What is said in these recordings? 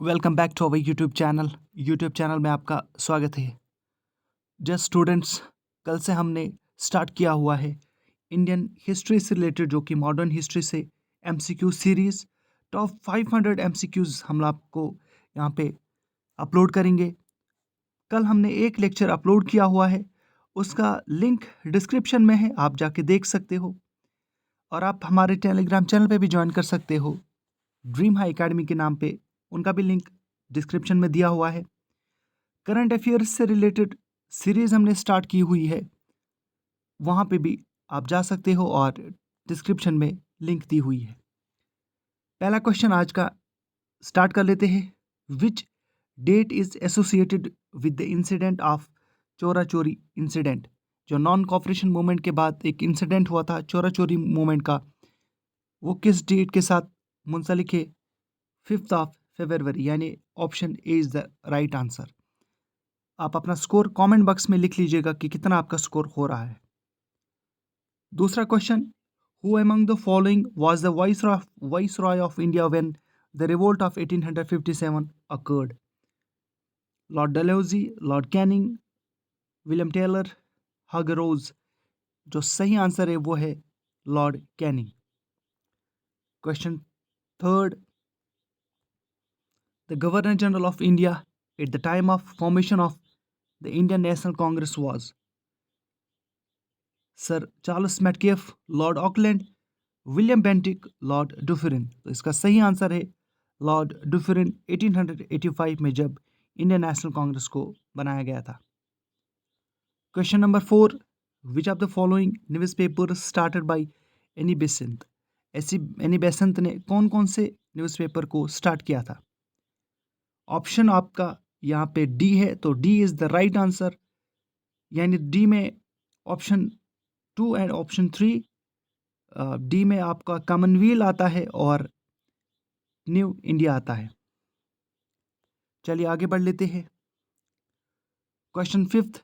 Welcome back to our YouTube channel में आपका स्वागत है। जस्ट स्टूडेंट्स, कल से हमने स्टार्ट किया हुआ है इंडियन हिस्ट्री से रिलेटेड, जो कि मॉडर्न हिस्ट्री से एमसीक्यू सीरीज़। टॉप 500 एमसीक्यूज़ हम आपको यहाँ पे अपलोड करेंगे। कल हमने एक लेक्चर अपलोड किया हुआ है, उसका लिंक डिस्क्रिप्शन में है, आप जाके देख सकते हो। और आप हमारे टेलीग्राम चैनल पे भी ज्वाइन कर सकते हो, ड्रीम हाई एकेडमी के नाम पे, उनका भी लिंक डिस्क्रिप्शन में दिया हुआ है। करंट अफेयर्स से रिलेटेड सीरीज़ हमने स्टार्ट की हुई है, वहाँ पे भी आप जा सकते हो और डिस्क्रिप्शन में लिंक दी हुई है। पहला क्वेश्चन आज का स्टार्ट कर लेते हैं। Which date is associated with the incident of Chaura Chauri incident? जो नॉन कॉपरेशन मूवमेंट के बाद एक इंसिडेंट हुआ था चोरा चोरी मूवमेंट का, वो किस डेट के साथ मुंसलिक है? 5 फरवरी, यानी option A is the right answer. आप अपना स्कोर कमेंट बॉक्स में लिख लीजिएगा कि कितना आपका स्कोर हो रहा है। दूसरा question, who among the following was the viceroy of India when the revolt of 1857 occurred? Lord Dalhousie, Lord Canning, William Taylor, Hugh Rose? जो सही आंसर है वो है Lord Canning. Question third, the governor general of India at the time of formation of the Indian National Congress was Sir Charles Metcalfe, Lord Auckland, William Bentinck, Lord Dufferin? तो इसका सही answer है Lord डुफरिन, 1885 में जब इंडियन नेशनल कांग्रेस को बनाया गया था। Question number 4, which of the following news paper started by Annie Besant? ऐसी एनी बेसेंट ने कौन कौन से न्यूज़पेपर को स्टार्ट किया था? ऑप्शन आपका यहाँ पे डी है, तो D is the right answer, यानी डी में ऑप्शन 2 एंड ऑप्शन 3, डी में आपका कॉमनवेल्थ आता है और न्यू इंडिया आता है। चलिए आगे बढ़ लेते हैं। Question fifth,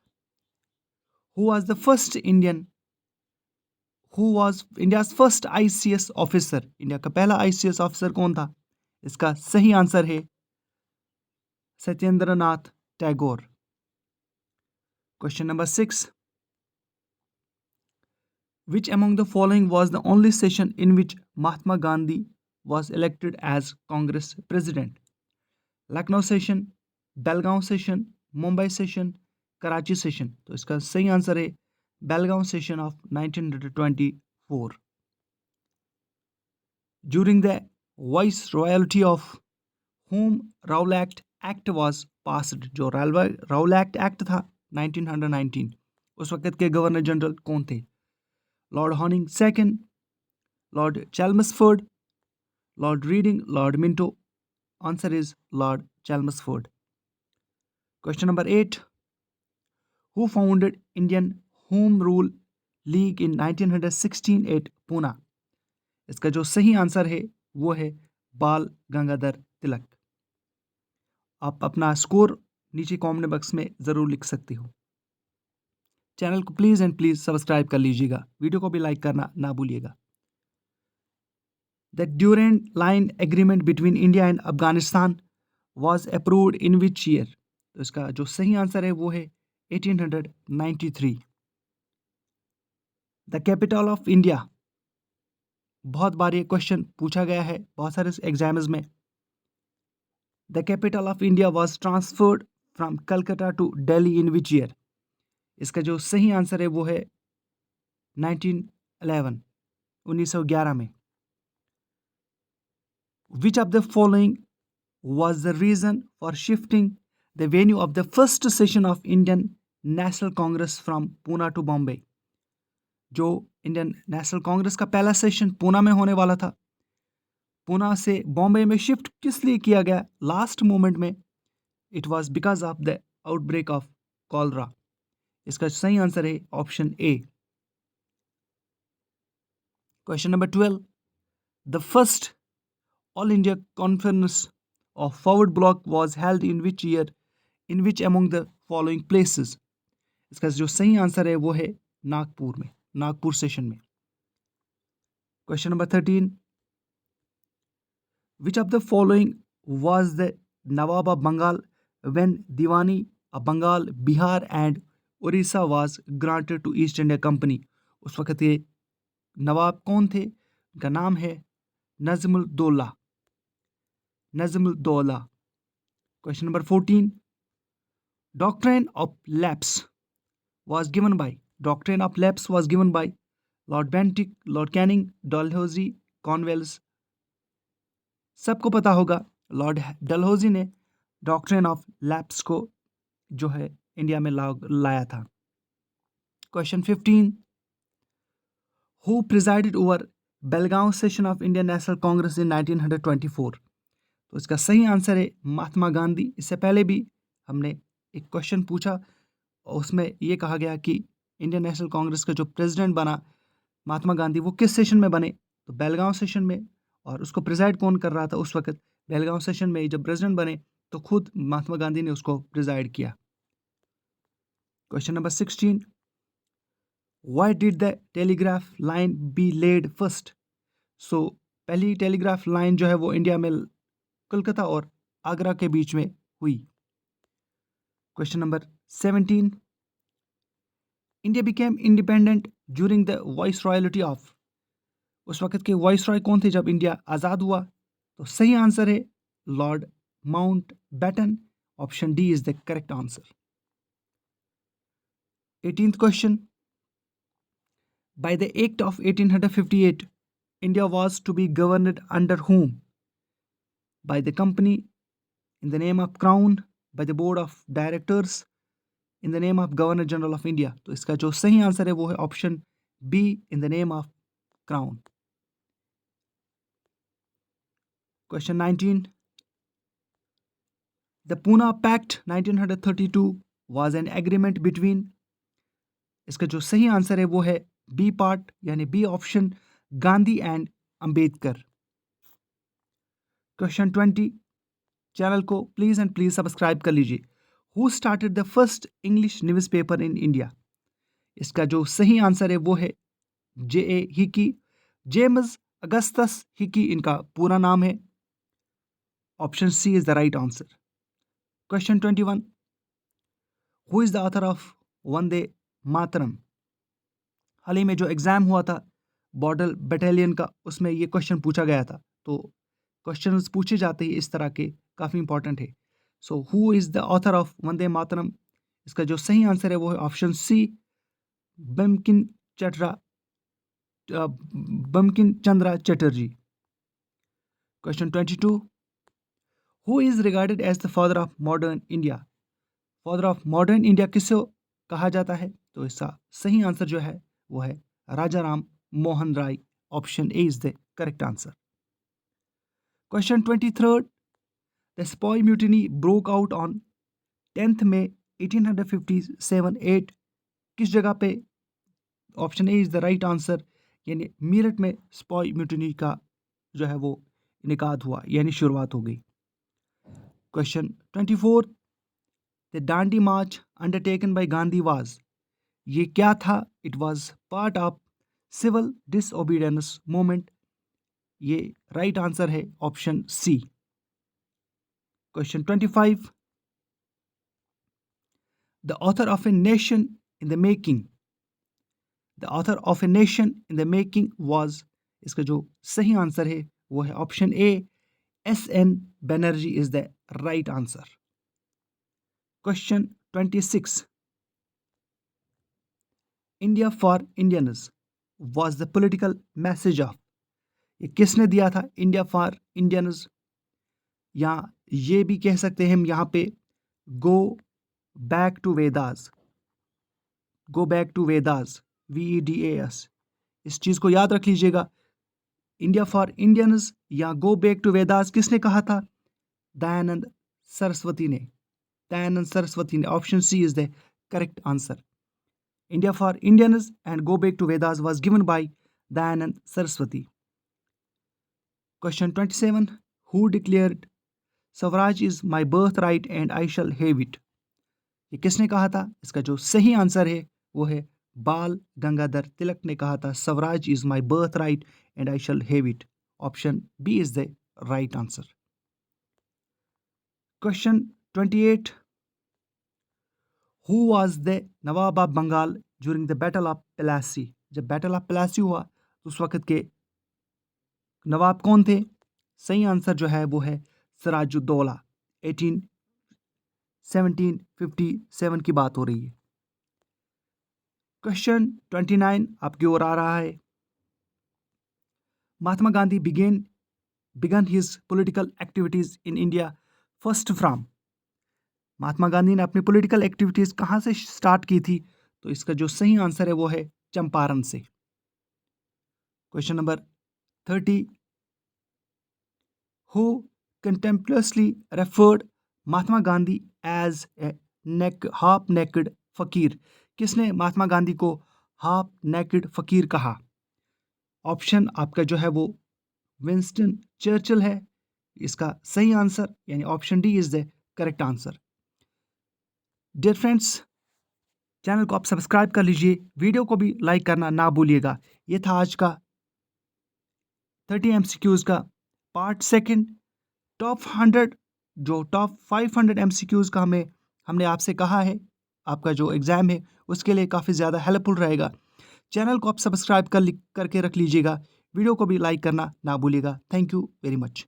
who was the first Indian who was India's first ICS officer? India का पहला आईसीएस ऑफिसर कौन था? इसका सही आंसर है Satyendra Nath Tagore. Question number 6, which among the following was the only session in which Mahatma Gandhi was elected as Congress president? Lucknow session, Belgaum session, Mumbai session, Karachi session? तो इसका सही आंसर है Belgaum session of 1924। During the viceroyalty of whom Rowlatt Act was passed? जो Rowlatt act था 1919, उस वक्त के governor general कौन थे? लॉर्ड हॉनिंग second, Lord Chelmsford, Lord Reading, Lord Minto? Answer is Lord Chelmsford. Question number 8, who founded Indian Home Rule League in 1916 at Poona? इसका जो सही आंसर है वो है बाल गंगाधर तिलक। आप अपना स्कोर नीचे कमेंट बॉक्स में ज़रूर लिख सकते हो। चैनल को प्लीज़ एंड प्लीज़ सब्सक्राइब कर लीजिएगा, वीडियो को भी लाइक करना ना भूलिएगा। The Durand line agreement between India and Afghanistan was approved in which year? तो इसका जो सही आंसर है वो है 1893। द कैपिटल ऑफ इंडिया, बहुत बार ये क्वेश्चन पूछा गया है बहुत सारे एग्जाम्स में। The capital of India was transferred from Calcutta to Delhi in which year? इसका जो सही आंसर है वो है 1911, 1911 में। Which of the following was the reason for shifting the venue of the first session of Indian National Congress from Pune to Bombay? जो Indian National Congress का पहला सेशन पूना में होने वाला था, पूना से बॉम्बे में शिफ्ट किस लिए किया गया लास्ट मोमेंट में? It was because of the outbreak of cholera. इसका सही आंसर है option A. Question number 12, the first all India conference of forward block was held in which year in which among the following places? इसका जो सही answer है वो है नागपुर में, नागपुर सेशन में। Question number 13, which of the following was the Nawab of Bengal when Diwani of Bengal, Bihar and Orissa was granted to East India Company? उस वक्त ये नवाब कौन थे? उनका नाम है Najmuddaula. Najmuddaula. Question number 14, doctrine of lapse was given by doctrine of lapse was given by Lord Bentinck, Lord Canning, Dalhousie, Cornwallis। सबको पता होगा लॉर्ड डलहौजी ने डॉक्ट्रिन ऑफ लैप्स को जो है इंडिया में लाया था। Question 15, who presided over Belgaum session of Indian National Congress in 1924? तो इसका सही आंसर है महात्मा गांधी। इससे पहले भी हमने एक क्वेश्चन पूछा और उसमें यह कहा गया कि इंडियन नेशनल कांग्रेस का जो प्रेसिडेंट बना महात्मा गांधी, वो किस सेशन में बने? तो बेलगांव सेशन में। और उसको प्रिजाइड कौन कर रहा था उस वक्त? बेलगांव सेशन में जब प्रेसिडेंट बने तो खुद महात्मा गांधी ने उसको प्रिजाइड किया। Question number 16, why did the telegraph line be laid first? So पहली टेलीग्राफ लाइन जो है वो इंडिया में कोलकाता और आगरा के बीच में हुई। Question number 17, India became independent during the voice royalty of? उस वक्त के वॉइस रॉय कौन थे जब इंडिया आज़ाद हुआ? तो सही आंसर है Lord Mountbatten. Option D is the correct answer. 18th question, by the act of 1858 India was to be governed under whom? By the company, in the name of crown, by the board of directors, in the name of governor general of India? तो इसका जो सही answer है वो है option B, in the name of crown. Question 19, the Pune Pact 1932 was an agreement between? इसका जो सही आंसर है वो है बी पार्ट, यानी B option, Gandhi and Ambedkar. Question 20, channel को प्लीज एंड प्लीज सब्सक्राइब कर लीजिए। Who started the first English newspaper in India? इसका जो सही आंसर है वो है J.A. Hicky. James Augustus Hicky इनका पूरा नाम है। Option C is the right answer. Question 21, who is the author of Vande Mataram? हाल ही में जो एग्जाम हुआ था बॉर्डर बटालियन का, उसमें ये क्वेश्चन पूछा गया था। तो क्वेश्चंस पूछे जाते हैं इस तरह के, काफ़ी इंपॉर्टेंट है। So who is the author of Vande Mataram? इसका जो सही आंसर है वो है option C, Bankim Chandra Chatterjee. Question 22, who is regarded as the father of modern India? Father of modern India किसे कहा जाता है? तो इसका सही आंसर जो है वो है Raja Ram Mohan Roy. Option A is the correct answer. Question 23, the sepoy mutiny broke out on 10th May 1857-8 किस जगह पे? Option A is the right answer, यानी मीरठ में स्पॉय म्यूटिनी का जो है वो निकात हुआ, यानी शुरुआत हो गई। Question 24, the Dandi march undertaken by Gandhi was? ये क्या था? It was part of civil disobedience movement. ये राइट आंसर है option C. Question 25, the author of a nation in the making? The author of a nation in the making was? इसका जो सही answer है वो है option A, S.N. Banerjee is the right answer. Question 26, India for Indians was the political message of? ये किसने दिया था इंडिया फॉर इंडियंस? या ये भी कह सकते हैं हम यहाँ पे go back to Vedas. Go back to Vedas, VEDAS। इस चीज़ को याद रख लीजिएगा। इंडिया फॉर इंडियंस या गो बैक टू वेदास किसने कहा था? दयानंद सरस्वती ने। दयानंद सरस्वती ने। Option C is the correct answer. India for Indians and go back to Vedas was given by Dayanand Saraswati. Question 27, who declared swaraj is my birth right and I shall have it? ये किसने कहा था? इसका जो सही आंसर है वो है बाल गंगाधर तिलक ने कहा था swaraj is my birth right and I shall have it. Option B is the right answer. Question 28, who was the nawab of Bengal during the battle of Plassey? जब बैटल ऑफ प्लासी हुआ तो उस वक्त के नवाब कौन थे? सही आंसर जो है वो है सिराजुद्दौला। 1757 की बात हो रही है। क्वेश्चन 29 आपकी ओर आ रहा है। Mahatma Gandhi began his political activities in India first from? Mahatma Gandhi ने अपनी पॉलिटिकल एक्टिविटीज कहां से स्टार्ट की थी? तो इसका जो सही आंसर है वो है चंपारण से। Question number 30, who contemporaneously referred Mahatma Gandhi as a half naked fakir? किसने महात्मा गांधी को हाफ नेकेड फकीर कहा? ऑप्शन आपका जो है वो विंस्टन चर्चिल है। इसका सही आंसर यानी option D is the correct answer. Dear friends, channel को आप सब्सक्राइब कर लीजिए, वीडियो को भी लाइक करना ना भूलिएगा। ये था आज का 30 MCQs का पार्ट सेकंड। टॉप 500 MCQs का हमने आपसे कहा है, आपका जो एग्ज़ाम है उसके लिए काफ़ी ज़्यादा हेल्पफुल रहेगा। चैनल को आप सब्सक्राइब करके रख लीजिएगा, वीडियो को भी लाइक करना ना भूलिएगा। Thank you very much.